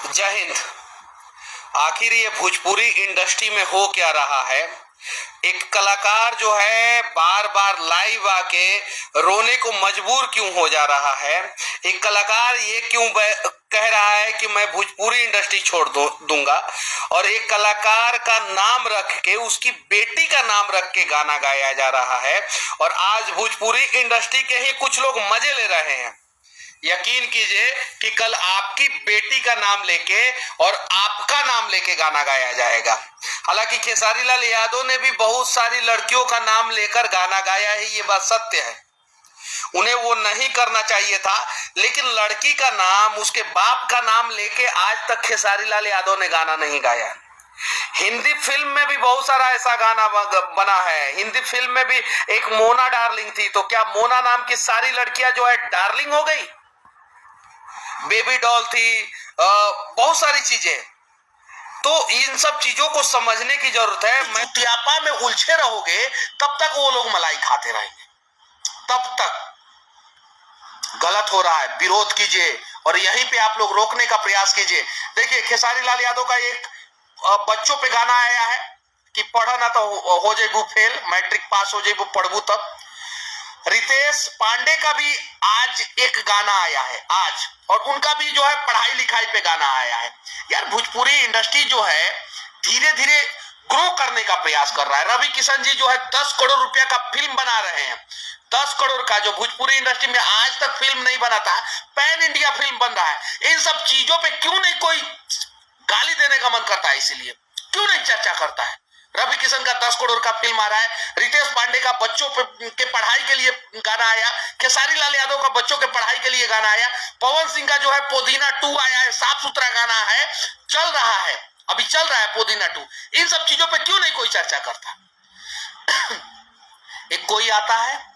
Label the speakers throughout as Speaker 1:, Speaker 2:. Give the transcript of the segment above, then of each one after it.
Speaker 1: जय हिंद। आखिर ये भोजपुरी इंडस्ट्री में हो क्या रहा है? एक कलाकार जो है बार बार लाइव आके रोने को मजबूर क्यों हो जा रहा है? एक कलाकार ये क्यों कह रहा है कि मैं भोजपुरी इंडस्ट्री छोड़ दूंगा, और एक कलाकार का नाम रख के, उसकी बेटी का नाम रख के गाना गाया जा रहा है, और आज भोजपुरी इंडस्ट्री के ही कुछ लोग मजे ले रहे हैं। यकीन कीजिए कि कल आपकी बेटी का नाम लेके और आपका नाम लेके गाना गाया जाएगा। हालांकि खेसारी लाल यादव ने भी बहुत सारी लड़कियों का नाम लेकर गाना गाया है, ये बात सत्य है। उन्हें वो नहीं करना चाहिए था, लेकिन लड़की का नाम, उसके बाप का नाम लेके आज तक खेसारी लाल यादव ने गाना नहीं गाया। हिंदी फिल्म में भी बहुत सारा ऐसा गाना बना है। हिंदी फिल्म में भी एक मोना डार्लिंग थी, तो क्या मोना नाम की सारी लड़कियां जो है डार्लिंग हो गई? बेबी डॉल थी, बहुत सारी चीजें। तो इन सब चीजों को समझने की जरूरत है। मैं त्यापा में उलझे रहोगे तब तक वो लोग मलाई खाते रहेंगे, तब तक गलत हो रहा है। विरोध कीजिए और यहीं पे आप लोग रोकने का प्रयास कीजिए। देखिए, खेसारी लाल यादव का एक बच्चों पे गाना आया है कि पढ़ा ना तो हो जाएबू फेल, मैट्रिक पास हो जाएबू पढ़बू तब। रितेश पांडे का भी आज एक गाना आया है आज, और उनका भी जो है पढ़ाई लिखाई पे गाना आया है। यार, भोजपुरी इंडस्ट्री जो है धीरे धीरे ग्रो करने का प्रयास कर रहा है। रवि किशन जी जो है 10 करोड़ रुपया का फिल्म बना रहे हैं। 10 करोड़ का, जो भोजपुरी इंडस्ट्री में आज तक फिल्म नहीं बना था, पैन इंडिया फिल्म बन रहा है। इन सब चीजों पे क्यों नहीं कोई गाली देने का मन करता है? इसीलिए क्यों नहीं चर्चा करता है? रवि किशन का 10 करोड़ का फिल्म आ रहा है, रितेश पांडे का बच्चों के पढ़ाई के लिए गाना आया, खेसारी लाल यादव का बच्चों के पढ़ाई के लिए गाना आया, पवन सिंह का जो है पुदीना 2 आया है, साफ सुथरा गाना है, चल रहा है, अभी चल रहा है पुदीना 2। इन सब चीजों पे क्यों नहीं कोई चर्चा करता? एक कोई आता है,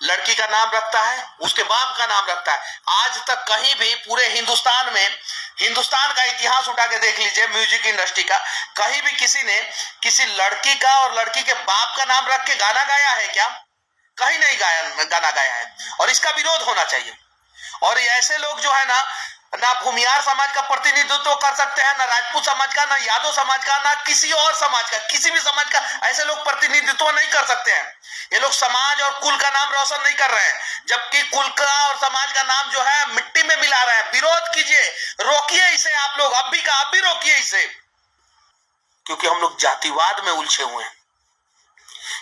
Speaker 1: लड़की का नाम रखता है, उसके बाप का नाम रखता है। आज तक कहीं भी पूरे हिंदुस्तान में, हिंदुस्तान का इतिहास उठा के देख लीजिए म्यूजिक इंडस्ट्री का, कहीं भी किसी ने किसी लड़की का और लड़की के बाप का नाम रख के गाना गाया है क्या? कहीं नहीं गाना गाया है, और इसका विरोध होना चाहिए। और ऐसे लोग जो है ना भूमियार समाज का प्रतिनिधित्व कर सकते हैं, ना राजपूत समाज का, ना यादव समाज का, ना किसी और समाज का, किसी भी समाज का ऐसे लोग प्रतिनिधित्व नहीं कर सकते हैं। ये लोग समाज और कुल का नाम रोशन नहीं कर रहे हैं, जबकि कुल का और समाज का नाम जो है मिट्टी में मिला रहे हैं। विरोध कीजिए, रोकिए इसे। आप लोग अब भी रोकिए इसे, क्योंकि हम लोग जातिवाद में उलझे हुए हैं।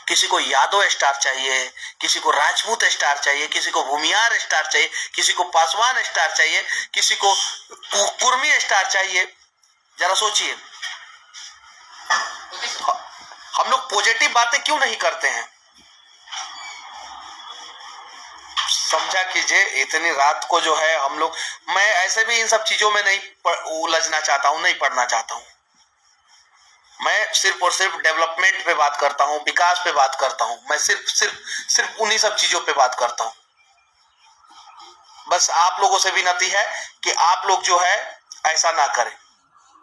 Speaker 1: किसी को यादव स्टार चाहिए, किसी को राजपूत स्टार चाहिए, किसी को भूमियार स्टार चाहिए, किसी को पासवान स्टार चाहिए, किसी को कुर्मी स्टार चाहिए। जरा सोचिए, हम लोग पॉजिटिव बातें क्यों नहीं करते हैं? समझा कीजिए। इतनी रात को जो है हम लोग, मैं ऐसे भी इन सब चीजों में नहीं उलझना चाहता हूं, नहीं पढ़ना चाहता हूं। मैं सिर्फ और सिर्फ डेवलपमेंट पे बात करता हूं, विकास पे बात करता हूं। मैं सिर्फ उन्हीं सब चीजों पे बात करता हूं। बस आप लोगों से विनती है कि आप लोग जो है ऐसा ना करें,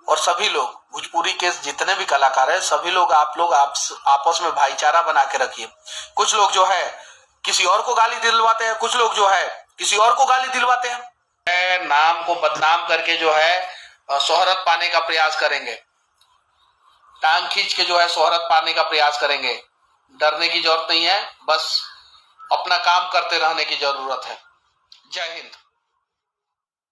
Speaker 1: और सभी लोग, भोजपुरी के जितने भी कलाकार हैं, सभी लोग आपस में भाईचारा बना के रखिए। कुछ लोग जो है किसी और को गाली दिलवाते हैं, कुछ लोग जो है किसी और को गाली दिलवाते हैं, नाम को बदनाम करके जो है शोहरत पाने का प्रयास करेंगे, टांग खींच के जो है शोहरत पाने का प्रयास करेंगे। डरने की जरूरत नहीं है, बस अपना काम करते रहने की जरूरत है। जय हिंद।